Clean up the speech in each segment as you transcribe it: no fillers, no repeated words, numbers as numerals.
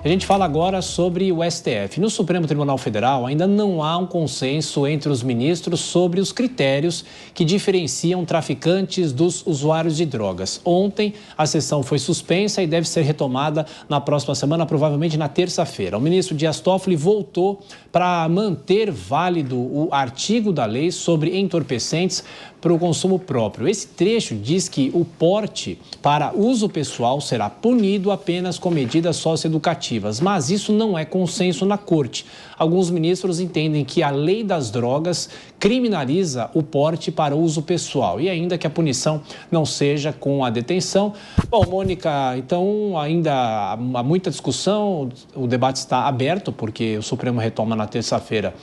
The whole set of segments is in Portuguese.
A gente fala agora sobre o STF. No Supremo Tribunal Federal ainda não há um consenso entre os ministros sobre os critérios que diferenciam traficantes dos usuários de drogas. Ontem a sessão foi suspensa e deve ser retomada na próxima semana, provavelmente na terça-feira. O ministro Dias Toffoli voltou para manter válido o artigo da lei sobre entorpecentes para o consumo próprio. Esse trecho diz que o porte para uso pessoal será punido apenas com medidas socioeducativas, mas isso não é consenso na corte. Alguns ministros entendem que a lei das drogas criminaliza o porte para uso pessoal e ainda que a punição não seja com a detenção. Bom, Mônica, então ainda há muita discussão, o debate está aberto porque o Supremo retoma na terça-feira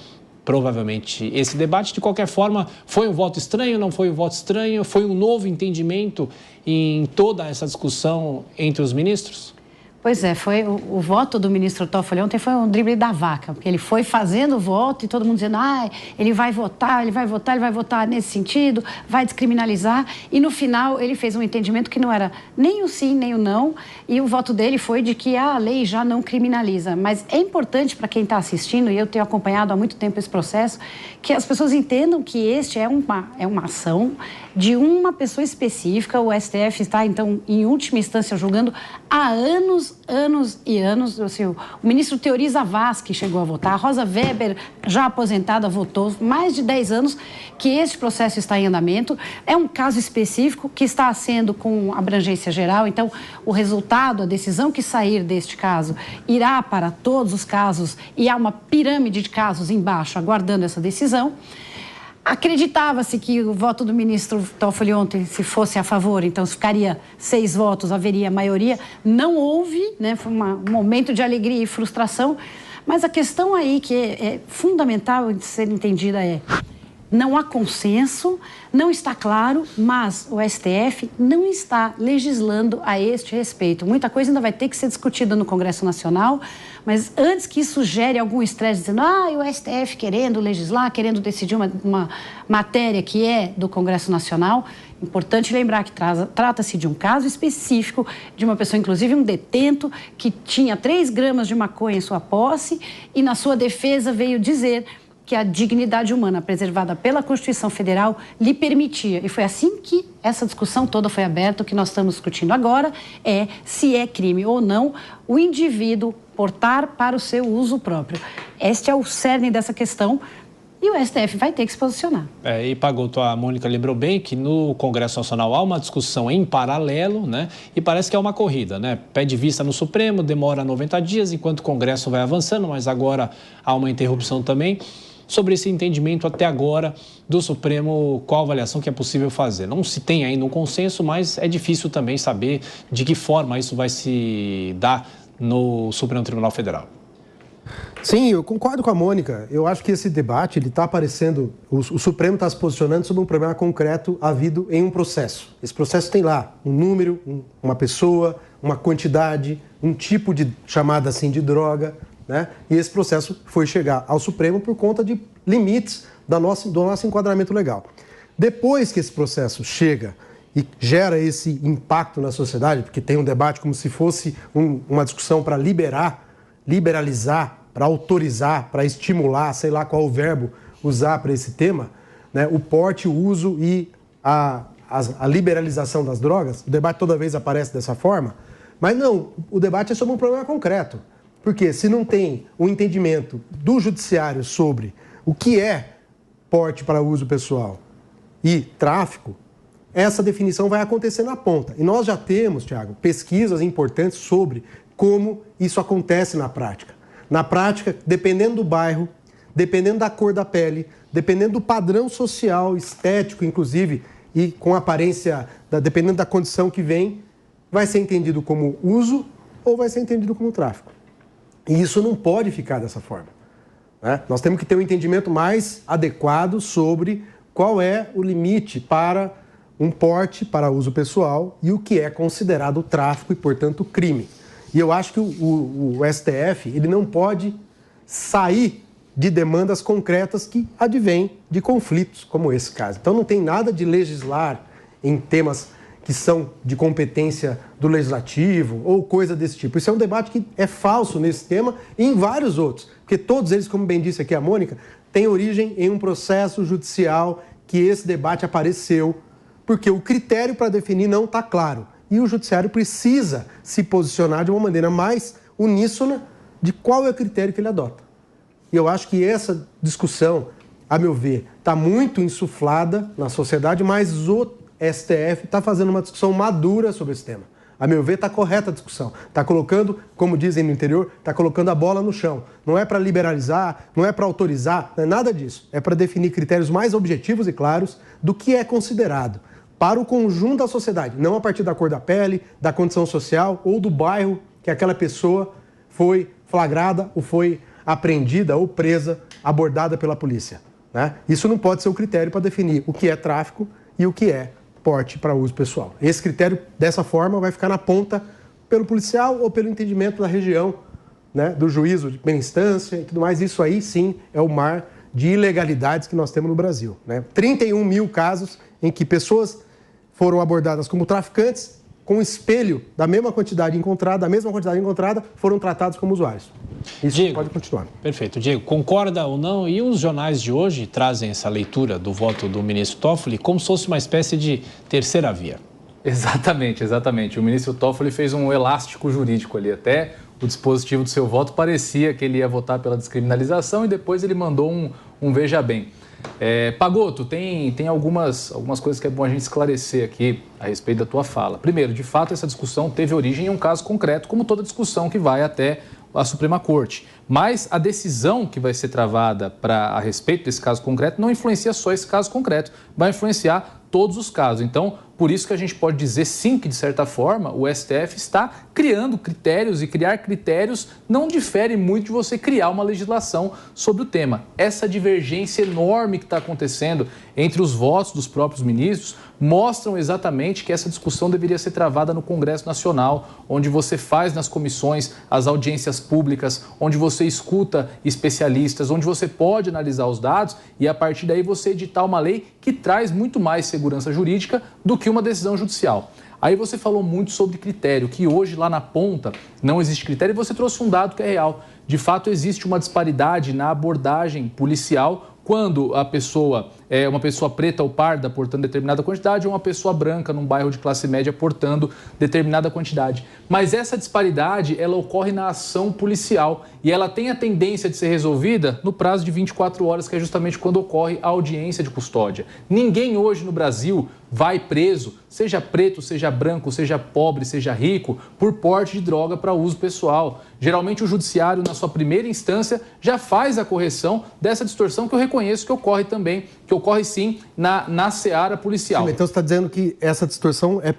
provavelmente esse debate. De qualquer forma, foi um voto estranho, não foi um voto estranho? Foi um novo entendimento em toda essa discussão entre os ministros? Pois é, foi o voto do ministro Toffoli ontem foi um drible da vaca, porque ele foi fazendo o voto e todo mundo dizendo, ele vai votar nesse sentido, vai descriminalizar, e no final ele fez um entendimento que não era nem o sim, nem o não, e o voto dele foi de que a lei já não criminaliza. Mas é importante para quem está assistindo, e eu tenho acompanhado há muito tempo esse processo, que as pessoas entendam que este é uma ação de uma pessoa específica. O STF está, então, em última instância, julgando há anos e anos. Assim, o ministro Teori Zavascki chegou a votar, a Rosa Weber, já aposentada, votou. Mais de 10 anos que este processo está em andamento. É um caso específico que está sendo com abrangência geral, então o resultado, a decisão que sair deste caso, irá para todos os casos e há uma pirâmide de casos embaixo aguardando essa decisão. Acreditava-se que o voto do ministro Toffoli ontem, se fosse a favor, então ficaria 6 votos, haveria maioria. Não houve, né? Foi um momento de alegria e frustração. Mas a questão aí que é fundamental de ser entendida é: não há consenso, não está claro, mas o STF não está legislando a este respeito. Muita coisa ainda vai ter que ser discutida no Congresso Nacional, mas antes que isso gere algum estresse dizendo, o STF querendo legislar, querendo decidir uma matéria que é do Congresso Nacional, importante lembrar que trata-se de um caso específico, de uma pessoa, inclusive um detento, que tinha 3 gramas de maconha em sua posse e na sua defesa veio dizer que a dignidade humana preservada pela Constituição Federal lhe permitia. E foi assim que essa discussão toda foi aberta. O que nós estamos discutindo agora é se é crime ou não o indivíduo portar para o seu uso próprio. Este é o cerne dessa questão e o STF vai ter que se posicionar. E Pagotto, a Mônica lembrou bem que no Congresso Nacional há uma discussão em paralelo, né? E parece que é uma corrida, né? Pede vista no Supremo, demora 90 dias, enquanto o Congresso vai avançando, mas agora há uma interrupção também. Sobre esse entendimento até agora do Supremo, qual a avaliação que é possível fazer? Não se tem ainda um consenso, mas é difícil também saber de que forma isso vai se dar no Supremo Tribunal Federal. Sim, eu concordo com a Mônica. Eu acho que esse debate, ele está aparecendo, o Supremo está se posicionando sobre um problema concreto havido em um processo. Esse processo tem lá um número, uma pessoa, uma quantidade, um tipo de chamada assim de droga, né? E esse processo foi chegar ao Supremo por conta de limites do nosso enquadramento legal. Depois que esse processo chega e gera esse impacto na sociedade, porque tem um debate como se fosse uma discussão para liberalizar, para autorizar, para estimular, sei lá qual o verbo usar para esse tema, né? O porte, o uso e a liberalização das drogas. O debate toda vez aparece dessa forma, mas não, o debate é sobre um problema concreto. Porque se não tem um entendimento do judiciário sobre o que é porte para uso pessoal e tráfico, essa definição vai acontecer na ponta. E nós já temos, Thiago, pesquisas importantes sobre como isso acontece na prática. Na prática, dependendo do bairro, dependendo da cor da pele, dependendo do padrão social, estético, inclusive, e com aparência, dependendo da condição que vem, vai ser entendido como uso ou vai ser entendido como tráfico. E isso não pode ficar dessa forma, né? Nós temos que ter um entendimento mais adequado sobre qual é o limite para um porte para uso pessoal e o que é considerado tráfico e, portanto, crime. E eu acho que o STF ele não pode sair de demandas concretas que advêm de conflitos como esse caso. Então não tem nada de legislar em temas que são de competência do legislativo ou coisa desse tipo. Isso é um debate que é falso nesse tema e em vários outros, porque todos eles, como bem disse aqui a Mônica, têm origem em um processo judicial que esse debate apareceu, porque o critério para definir não está claro. E o judiciário precisa se posicionar de uma maneira mais uníssona de qual é o critério que ele adota. E eu acho que essa discussão, a meu ver, está muito insuflada na sociedade, mas o STF está fazendo uma discussão madura sobre esse tema. A meu ver, está correta a discussão. Está colocando, como dizem no interior, está colocando a bola no chão. Não é para liberalizar, não é para autorizar, não é nada disso. É para definir critérios mais objetivos e claros do que é considerado para o conjunto da sociedade, não a partir da cor da pele, da condição social ou do bairro que aquela pessoa foi flagrada ou foi apreendida ou presa, abordada pela polícia, né? Isso não pode ser o critério para definir o que é tráfico e o que é porte para uso pessoal. Esse critério, dessa forma, vai ficar na ponta pelo policial ou pelo entendimento da região, né, do juízo de primeira instância e tudo mais. Isso aí, sim, é o mar de ilegalidades que nós temos no Brasil, né? 31 mil casos em que pessoas foram abordadas como traficantes, com espelho da mesma quantidade encontrada, foram tratados como usuários. Isso Diego, pode continuar. Perfeito. Diego, concorda ou não? E os jornais de hoje trazem essa leitura do voto do ministro Toffoli como se fosse uma espécie de terceira via. Exatamente. O ministro Toffoli fez um elástico jurídico ali. Até o dispositivo do seu voto parecia que ele ia votar pela descriminalização e depois ele mandou um veja bem. Pagotto, tem algumas coisas que é bom a gente esclarecer aqui a respeito da tua fala. Primeiro, de fato, essa discussão teve origem em um caso concreto, como toda discussão que vai até a Suprema Corte. Mas a decisão que vai ser travada a respeito desse caso concreto não influencia só esse caso concreto, vai influenciar todos os casos. Então, por isso que a gente pode dizer sim que, de certa forma, o STF está criando critérios e criar critérios não difere muito de você criar uma legislação sobre o tema. Essa divergência enorme que está acontecendo entre os votos dos próprios ministros mostram exatamente que essa discussão deveria ser travada no Congresso Nacional, onde você faz nas comissões as audiências públicas, onde você escuta especialistas, onde você pode analisar os dados e, a partir daí, você editar uma lei que traz muito mais segurança jurídica do que uma decisão judicial. Aí você falou muito sobre critério, que hoje lá na ponta não existe critério, e você trouxe um dado que é real. De fato, existe uma disparidade na abordagem policial quando a pessoa é uma pessoa preta ou parda portando determinada quantidade ou uma pessoa branca num bairro de classe média portando determinada quantidade. Mas essa disparidade, ela ocorre na ação policial e ela tem a tendência de ser resolvida no prazo de 24 horas, que é justamente quando ocorre a audiência de custódia. Ninguém hoje no Brasil vai preso, seja preto, seja branco, seja pobre, seja rico, por porte de droga para uso pessoal. Geralmente o judiciário, na sua primeira instância, já faz a correção dessa distorção que eu reconheço que ocorre também, que ocorre sim na seara policial. Sim, então você está dizendo que essa distorção é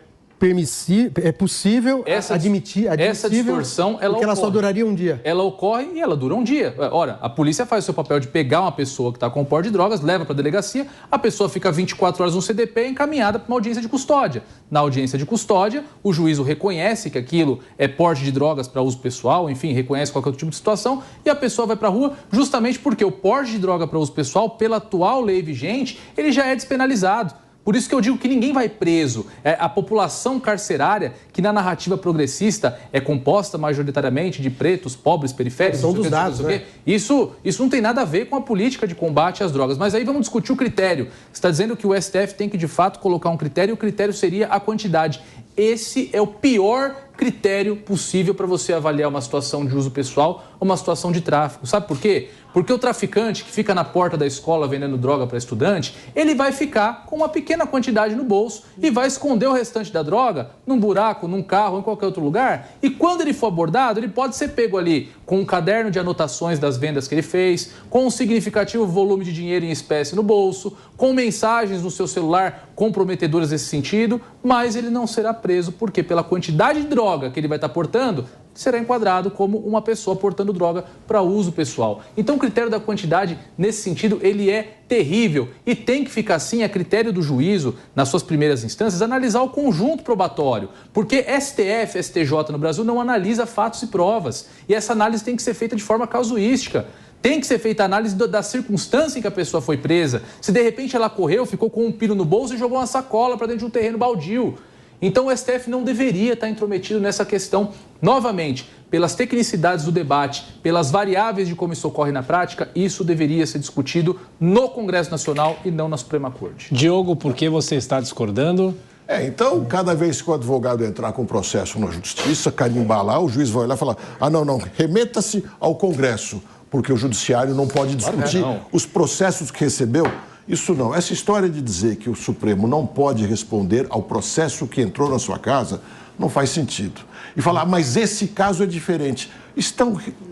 possível admitir essa distorção, ela porque ela só duraria um dia. Ela ocorre e ela dura um dia. Ora, a polícia faz o seu papel de pegar uma pessoa que está com porte de drogas, leva para a delegacia, a pessoa fica 24 horas no CDP encaminhada para uma audiência de custódia. Na audiência de custódia, o juízo reconhece que aquilo é porte de drogas para uso pessoal, enfim, reconhece qualquer outro tipo de situação e a pessoa vai para a rua justamente porque o porte de droga para uso pessoal, pela atual lei vigente, ele já é despenalizado. Por isso que eu digo que ninguém vai preso. A população carcerária, que na narrativa progressista é composta majoritariamente de pretos, pobres, periféricos... São dos dados, né? Isso não tem nada a ver com a política de combate às drogas. Mas aí vamos discutir o critério. Você está dizendo que o STF tem que, de fato, colocar um critério e o critério seria a quantidade. Esse é o pior critério possível para você avaliar uma situação de uso pessoal ou uma situação de tráfico. Sabe por quê? Porque o traficante que fica na porta da escola vendendo droga para estudante, ele vai ficar com uma pequena quantidade no bolso e vai esconder o restante da droga num buraco, num carro ou em qualquer outro lugar. E quando ele for abordado, ele pode ser pego ali com um caderno de anotações das vendas que ele fez, com um significativo volume de dinheiro em espécie no bolso, com mensagens no seu celular comprometedoras nesse sentido, mas ele não será preso porque pela quantidade de droga que ele vai estar portando, será enquadrado como uma pessoa portando droga para uso pessoal. Então o critério da quantidade, nesse sentido, ele é terrível e tem que ficar assim a critério do juízo, nas suas primeiras instâncias, analisar o conjunto probatório, porque STF, STJ no Brasil não analisa fatos e provas e essa análise tem que ser feita de forma casuística. Tem que ser feita a análise da circunstância em que a pessoa foi presa. Se de repente ela correu, ficou com um pino no bolso e jogou uma sacola para dentro de um terreno baldio. Então o STF não deveria estar intrometido nessa questão. Novamente, pelas tecnicidades do debate, pelas variáveis de como isso ocorre na prática, isso deveria ser discutido no Congresso Nacional e não na Suprema Corte. Diogo, por que você está discordando? Então, cada vez que o advogado entrar com processo na justiça, carimbar lá, o juiz vai olhar e falar, não, remeta-se ao Congresso, porque o judiciário não pode discutir os processos que recebeu. Isso não. Essa história de dizer que o Supremo não pode responder ao processo que entrou na sua casa não faz sentido. E falar, mas esse caso é diferente.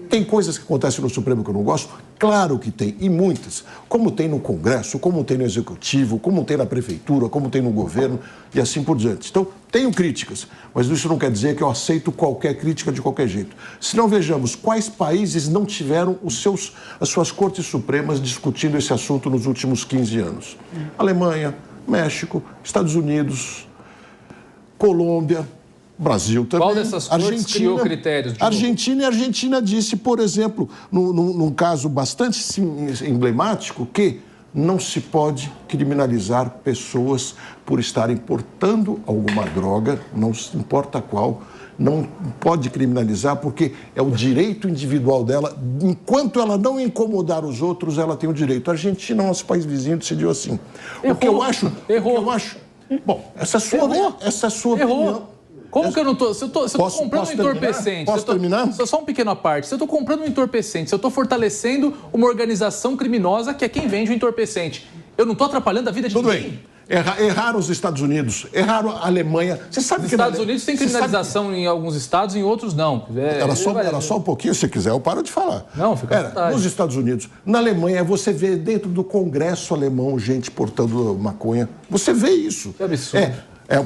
Tem coisas que acontecem no Supremo que eu não gosto? Claro que tem, e muitas. Como tem no Congresso, como tem no Executivo, como tem na Prefeitura, como tem no governo e assim por diante. Então, tenho críticas, mas isso não quer dizer que eu aceito qualquer crítica de qualquer jeito. Se não, vejamos quais países não tiveram as suas cortes supremas discutindo esse assunto nos últimos 15 anos. Alemanha, México, Estados Unidos, Colômbia, Brasil também. Qual dessas cortes criou critérios? Argentina disse, por exemplo, num caso bastante emblemático, que não se pode criminalizar pessoas por estarem portando alguma droga, não importa qual, não pode criminalizar porque é o direito individual dela. Enquanto ela não incomodar os outros, ela tem o direito. A Argentina, nosso país vizinho, decidiu assim. Errou. O que eu acho... Bom, essa é a sua opinião. Como que eu não estou... Se eu estou comprando um entorpecente... Posso terminar? Só um pequeno à parte. Se eu estou comprando um entorpecente, se eu estou fortalecendo uma organização criminosa que é quem vende o entorpecente, eu não estou atrapalhando a vida de ninguém? Tudo bem. Erraram os Estados Unidos, erraram a Alemanha. Você sabe Os que Estados Unidos tem criminalização em alguns estados, em outros não. Era só um pouquinho, se quiser, eu paro de falar. Não, fica à vontade. Nos Estados Unidos. Na Alemanha, você vê dentro do Congresso alemão gente portando maconha. Você vê isso. Que absurdo.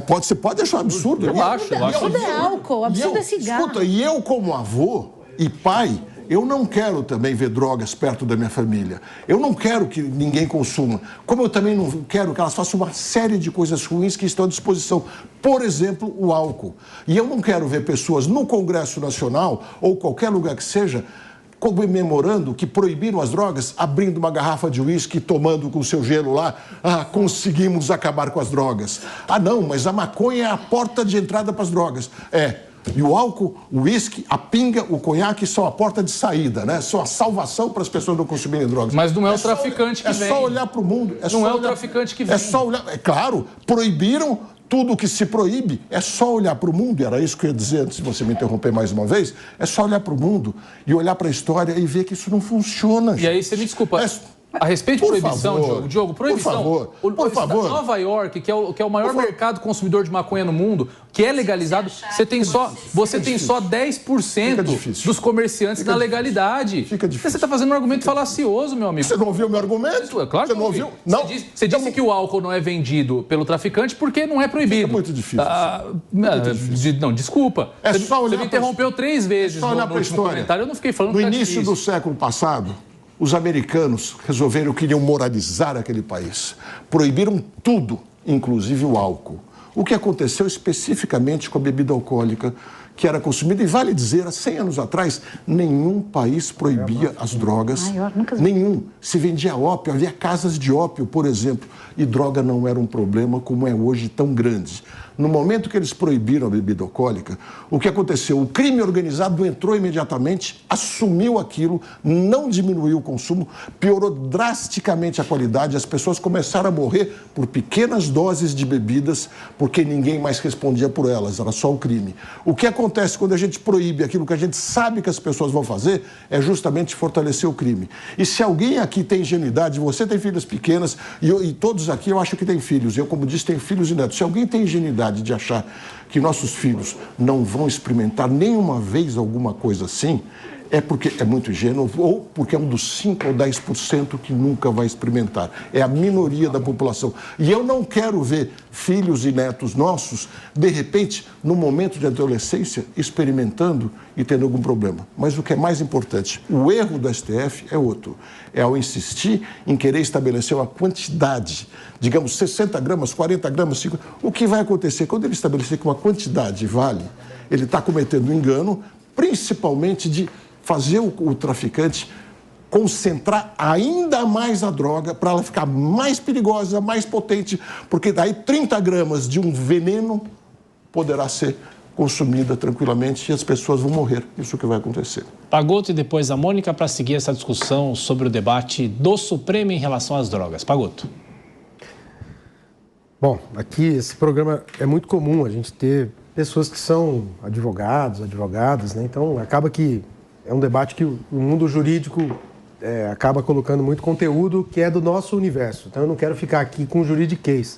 Você pode achar absurdo. Eu acho. Absurdo é álcool, absurdo é cigarro. Escuta, e eu como avô e pai, eu não quero também ver drogas perto da minha família. Eu não quero que ninguém consuma. Como eu também não quero que elas façam uma série de coisas ruins que estão à disposição. Por exemplo, o álcool. E eu não quero ver pessoas no Congresso Nacional ou qualquer lugar que seja comemorando que proibiram as drogas, abrindo uma garrafa de uísque, tomando com seu gelo lá, conseguimos acabar com as drogas. Não, mas a maconha é a porta de entrada para as drogas. E o álcool, o uísque, a pinga, o conhaque são a porta de saída, né? São a salvação para as pessoas não consumirem drogas. Mas não é o traficante que vem. É só olhar para o mundo. Não é o traficante que vem. É só olhar... claro, proibiram tudo que se proíbe. É só olhar para o mundo, era isso que eu ia dizer antes de você me interromper mais uma vez, é só olhar para o mundo e olhar para a história e ver que isso não funciona. E aí você me desculpa... A respeito de proibição, Diogo, proibição. Por favor. Nova York, que é o maior mercado consumidor de maconha no mundo, que é legalizado, você tem só 10% dos comerciantes na legalidade. Fica difícil. Você está fazendo um argumento falacioso, meu amigo. Você não ouviu meu argumento? Claro que você não ouviu. Não. Você disse que o álcool não é vendido pelo traficante porque não é proibido. Fica muito difícil. Não, desculpa. Você me interrompeu 3 vezes no último comentário. Eu não fiquei falando no início do século passado, os americanos resolveram que queriam moralizar aquele país. Proibiram tudo, inclusive o álcool. O que aconteceu especificamente com a bebida alcoólica que era consumida, e vale dizer, há 100 anos atrás, nenhum país proibia as drogas. Nenhum. Se vendia ópio, havia casas de ópio, por exemplo, e droga não era um problema como é hoje tão grande. No momento que eles proibiram a bebida alcoólica, o que aconteceu? O crime organizado entrou imediatamente, assumiu aquilo, não diminuiu o consumo, piorou drasticamente a qualidade, as pessoas começaram a morrer por pequenas doses de bebidas, porque ninguém mais respondia por elas, era só o crime. O que acontece quando a gente proíbe aquilo que a gente sabe que as pessoas vão fazer é justamente fortalecer o crime. E se alguém aqui tem ingenuidade, você tem filhas pequenas, e todos aqui eu acho que têm filhos, eu como disse tenho filhos e netos, se alguém tem ingenuidade de achar que nossos filhos não vão experimentar nenhuma vez alguma coisa assim, é porque é muito ingênuo ou porque é um dos 5 ou 10% que nunca vai experimentar. É a minoria da população. E eu não quero ver filhos e netos nossos, de repente, no momento de adolescência, experimentando e tendo algum problema. Mas o que é mais importante, o erro do STF é outro. É ao insistir em querer estabelecer uma quantidade, digamos 60 gramas, 40 gramas, 50... O que vai acontecer? Quando ele estabelecer que uma quantidade vale, ele está cometendo um engano, principalmente de fazer o traficante concentrar ainda mais a droga para ela ficar mais perigosa, mais potente, porque daí 30 gramas de um veneno poderá ser consumida tranquilamente e as pessoas vão morrer. Isso que vai acontecer. Pagotto e depois a Mônica para seguir essa discussão sobre o debate do Supremo em relação às drogas. Pagotto. Bom, aqui esse programa é muito comum a gente ter pessoas que são advogados, advogadas, né? Então acaba que é um debate que o mundo jurídico acaba colocando muito conteúdo que é do nosso universo. Então eu não quero ficar aqui com juridiquês.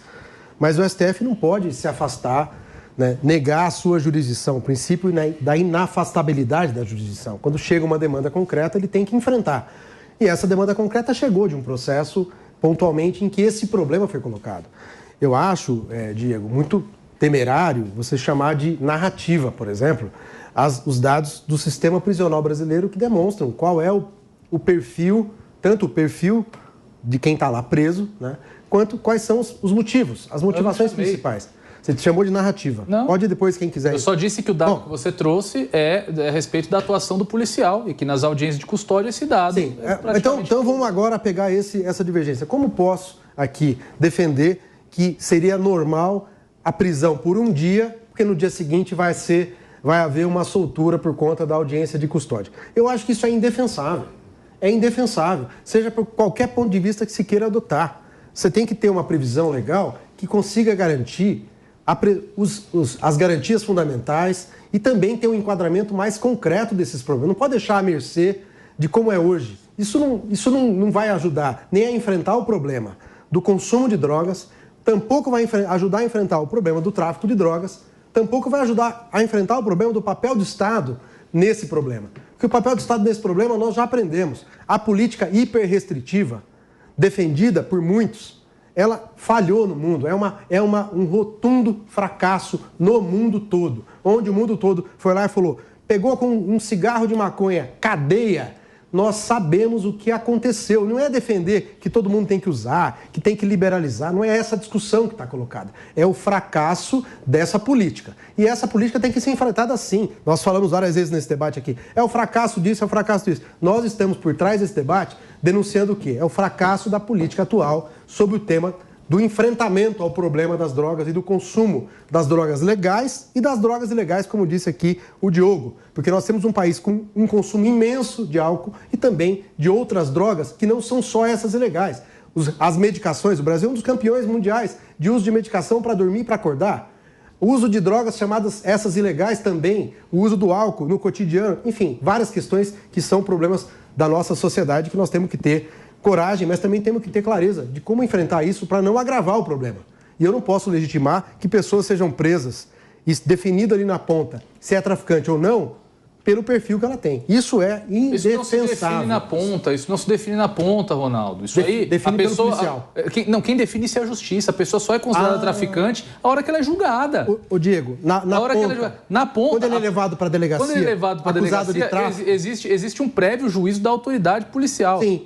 Mas o STF não pode se afastar, né, negar a sua jurisdição, o princípio da inafastabilidade da jurisdição. Quando chega uma demanda concreta, ele tem que enfrentar. E essa demanda concreta chegou de um processo pontualmente em que esse problema foi colocado. Eu acho, Diego, muito temerário você chamar de narrativa, por exemplo, os dados do sistema prisional brasileiro que demonstram qual é o perfil, tanto o perfil de quem está lá preso, né, quanto quais são os motivos, as motivações principais. Você te chamou de narrativa. Não. Pode depois, quem quiser. Eu só disse que o dado que você trouxe é a respeito da atuação do policial e que nas audiências de custódia esse dado... Sim. Então vamos agora pegar essa divergência. Como posso aqui defender que seria normal a prisão por um dia, porque no dia seguinte vai haver uma soltura por conta da audiência de custódia? Eu acho que isso é indefensável. É indefensável, seja por qualquer ponto de vista que se queira adotar. Você tem que ter uma previsão legal que consiga garantir as garantias fundamentais e também ter um enquadramento mais concreto desses problemas. Não pode deixar à mercê de como é hoje. Isso não vai ajudar nem a enfrentar o problema do consumo de drogas, tampouco vai ajudar a enfrentar o problema do tráfico de drogas, tampouco vai ajudar a enfrentar o problema do papel do Estado nesse problema. Porque o papel do Estado nesse problema nós já aprendemos. A política hiperrestritiva, defendida por muitos, ela falhou no mundo, é um rotundo fracasso no mundo todo, onde o mundo todo foi lá e falou, pegou com um cigarro de maconha, cadeia, nós sabemos o que aconteceu. Não é defender que todo mundo tem que usar, que tem que liberalizar, não é essa discussão que está colocada. É o fracasso dessa política. E essa política tem que ser enfrentada assim. Nós falamos várias vezes nesse debate aqui. É o fracasso disso, é o fracasso disso. Nós estamos por trás desse debate denunciando o quê? É o fracasso da política atual sobre o tema do enfrentamento ao problema das drogas e do consumo das drogas legais e das drogas ilegais, como disse aqui o Diogo. Porque nós temos um país com um consumo imenso de álcool e também de outras drogas que não são só essas ilegais. As medicações, o Brasil é um dos campeões mundiais de uso de medicação para dormir e para acordar. O uso de drogas chamadas essas ilegais também, o uso do álcool no cotidiano, enfim, várias questões que são problemas da nossa sociedade que nós temos que ter coragem, mas também temos que ter clareza de como enfrentar isso para não agravar o problema. E eu não posso legitimar que pessoas sejam presas e definido ali na ponta se é traficante ou não, pelo perfil que ela tem. Isso é indefensável. Isso não se define na ponta, isso não se define na ponta, Ronaldo. Isso aí, define a pessoa, pelo policial. Quem define isso é a justiça. A pessoa só é considerada traficante a hora que ela é julgada. Ô Diego, na ponta, quando ele é levado para a delegacia, quando ele é levado para a delegacia, existe um prévio juízo da autoridade policial. Sim,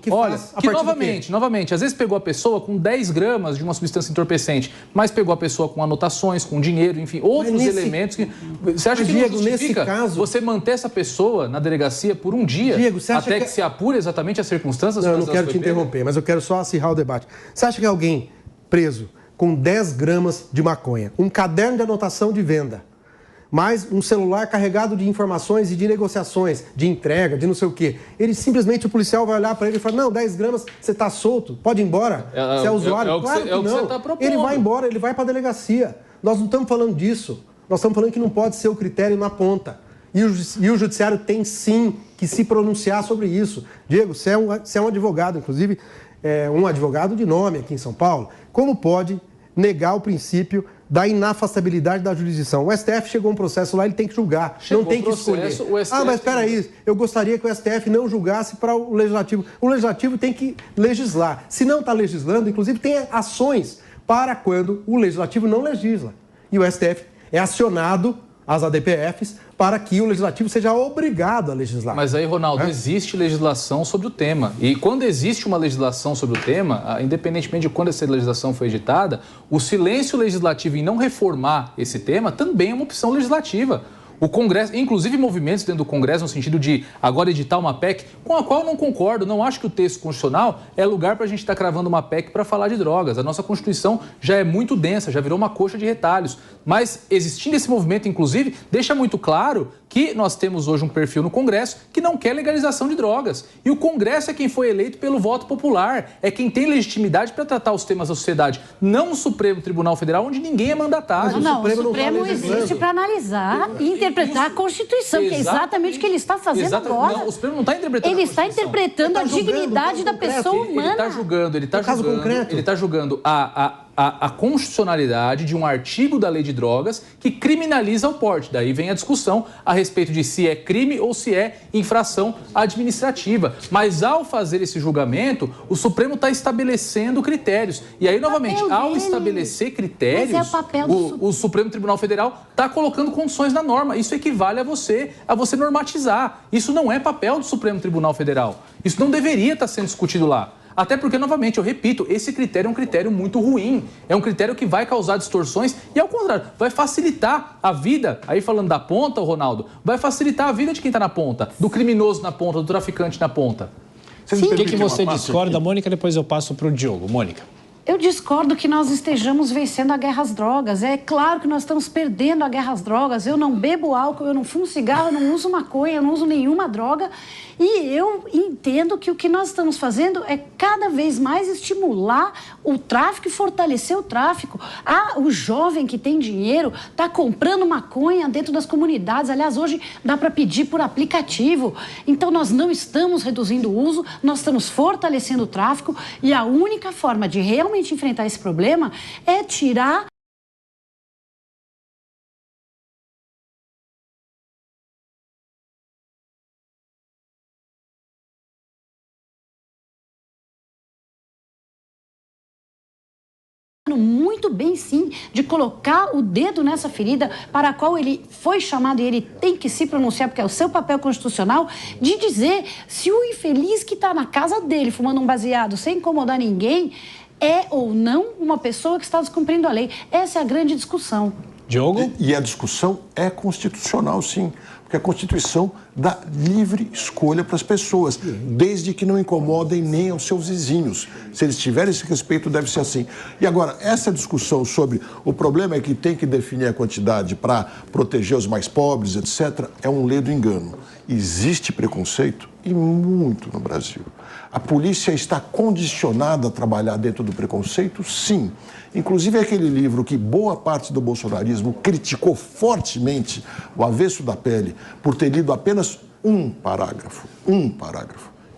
novamente, às vezes pegou a pessoa com 10 gramas de uma substância entorpecente, mas pegou a pessoa com anotações, com dinheiro, enfim, outros elementos que... Você acha que Diego, não justifica nesse caso, você manter essa pessoa na delegacia por um dia, Diego, até que se apure exatamente as circunstâncias? Não, eu não quero te interromper, mas eu quero só acirrar o debate. Você acha que alguém preso com 10 gramas de maconha, um caderno de anotação de venda, mais um celular carregado de informações e de negociações, de entrega, de não sei o quê, o policial vai olhar para ele e falar, não, 10 gramas, você está solto, pode ir embora, você é usuário? Claro que não, ele vai embora, ele vai para a delegacia. Nós não estamos falando disso, nós estamos falando que não pode ser o critério na ponta. E o judiciário tem sim que se pronunciar sobre isso. Diego, você é um advogado, inclusive um advogado de nome aqui em São Paulo. Como pode negar o princípio da inafastabilidade da jurisdição? O STF chegou um processo lá, ele tem que julgar, não tem que escolher. Mas espera aí, eu gostaria que o STF não julgasse para o Legislativo. O Legislativo tem que legislar. Se não está legislando, inclusive tem ações para quando o Legislativo não legisla. E o STF é acionado, as ADPFs, para que o Legislativo seja obrigado a legislar. Mas aí, Ronaldo, existe legislação sobre o tema. E quando existe uma legislação sobre o tema, independentemente de quando essa legislação foi editada, o silêncio legislativo em não reformar esse tema também é uma opção legislativa. O Congresso, inclusive movimentos dentro do Congresso, no sentido de agora editar uma PEC, com a qual eu não concordo. Não acho que o texto constitucional é lugar para a gente estar cravando uma PEC para falar de drogas. A nossa Constituição já é muito densa, já virou uma coxa de retalhos. Mas existindo esse movimento, inclusive, deixa muito claro que nós temos hoje um perfil no Congresso que não quer legalização de drogas. E o Congresso é quem foi eleito pelo voto popular, é quem tem legitimidade para tratar os temas da sociedade, não o Supremo Tribunal Federal, onde ninguém é mandatário. Não, o Supremo existe para analisar e interpretar a Constituição, que é exatamente o que ele está fazendo agora. Não, o Supremo não está interpretando ele está interpretando a dignidade da pessoa humana. Ele está julgando a constitucionalidade de um artigo da lei de drogas que criminaliza o porte. Daí vem a discussão a respeito de se é crime ou se é infração administrativa. Mas ao fazer esse julgamento, o Supremo está estabelecendo critérios. E aí, novamente, ao estabelecer critérios, o Supremo Tribunal Federal está colocando condições na norma. Isso equivale a você normatizar. Isso não é papel do Supremo Tribunal Federal. Isso não deveria estar sendo discutido lá. Até porque, novamente, eu repito, esse critério é um critério muito ruim. É um critério que vai causar distorções e, ao contrário, vai facilitar a vida, aí falando da ponta, Ronaldo, vai facilitar a vida de quem está na ponta, do criminoso na ponta, do traficante na ponta. O que você discorda, Mônica? Depois eu passo para o Diogo. Mônica. Eu discordo que nós estejamos vencendo a guerra às drogas. É claro que nós estamos perdendo a guerra às drogas. Eu não bebo álcool, eu não fumo cigarro, eu não uso maconha, eu não uso nenhuma droga. E eu entendo que o que nós estamos fazendo é cada vez mais estimular o tráfico e fortalecer o tráfico. O jovem que tem dinheiro está comprando maconha dentro das comunidades. Aliás, hoje dá para pedir por aplicativo. Então, nós não estamos reduzindo o uso, nós estamos fortalecendo o tráfico. E a única forma de realmente enfrentar esse problema é tirar muito bem, sim, de colocar o dedo nessa ferida para a qual ele foi chamado e ele tem que se pronunciar, porque é o seu papel constitucional, de dizer se o infeliz que está na casa dele fumando um baseado sem incomodar ninguém é ou não uma pessoa que está descumprindo a lei. Essa é a grande discussão. Diogo? E a discussão é constitucional, sim, porque a Constituição dá livre escolha para as pessoas, desde que não incomodem nem aos seus vizinhos. Se eles tiverem esse respeito, deve ser assim. E agora, essa discussão sobre o problema é que tem que definir a quantidade para proteger os mais pobres, etc., é um ledo engano. Existe preconceito, e muito no Brasil. A polícia está condicionada a trabalhar dentro do preconceito? Sim. Inclusive aquele livro que boa parte do bolsonarismo criticou fortemente, O Avesso da Pele, por ter lido apenas um parágrafo.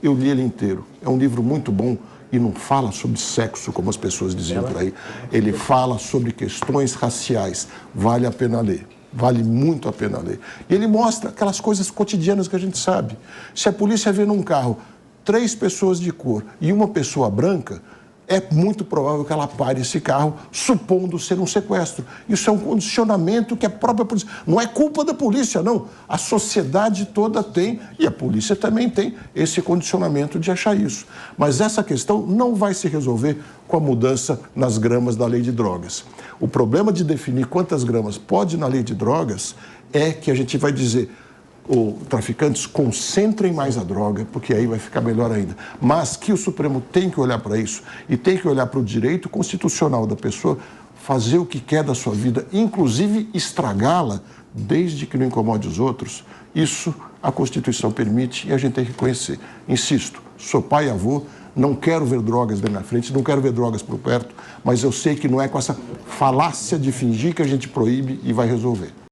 Eu li ele inteiro. É um livro muito bom e não fala sobre sexo, como as pessoas diziam por aí. Ele fala sobre questões raciais. Vale a pena ler. Vale muito a pena ler. E ele mostra aquelas coisas cotidianas que a gente sabe. Se a polícia vê num carro 3 pessoas de cor e uma pessoa branca, é muito provável que ela pare esse carro, supondo ser um sequestro. Isso é um condicionamento que a própria polícia... Não é culpa da polícia, não. A sociedade toda tem, e a polícia também tem, esse condicionamento de achar isso. Mas essa questão não vai se resolver com a mudança nas gramas da lei de drogas. O problema de definir quantas gramas pode na lei de drogas é que a gente vai dizer... traficantes concentrem mais a droga, porque aí vai ficar melhor ainda. Mas que o Supremo tem que olhar para isso e tem que olhar para o direito constitucional da pessoa, fazer o que quer da sua vida, inclusive estragá-la, desde que não incomode os outros. Isso a Constituição permite e a gente tem que reconhecer. Insisto, sou pai e avô, não quero ver drogas na minha frente, não quero ver drogas por perto, mas eu sei que não é com essa falácia de fingir que a gente proíbe e vai resolver.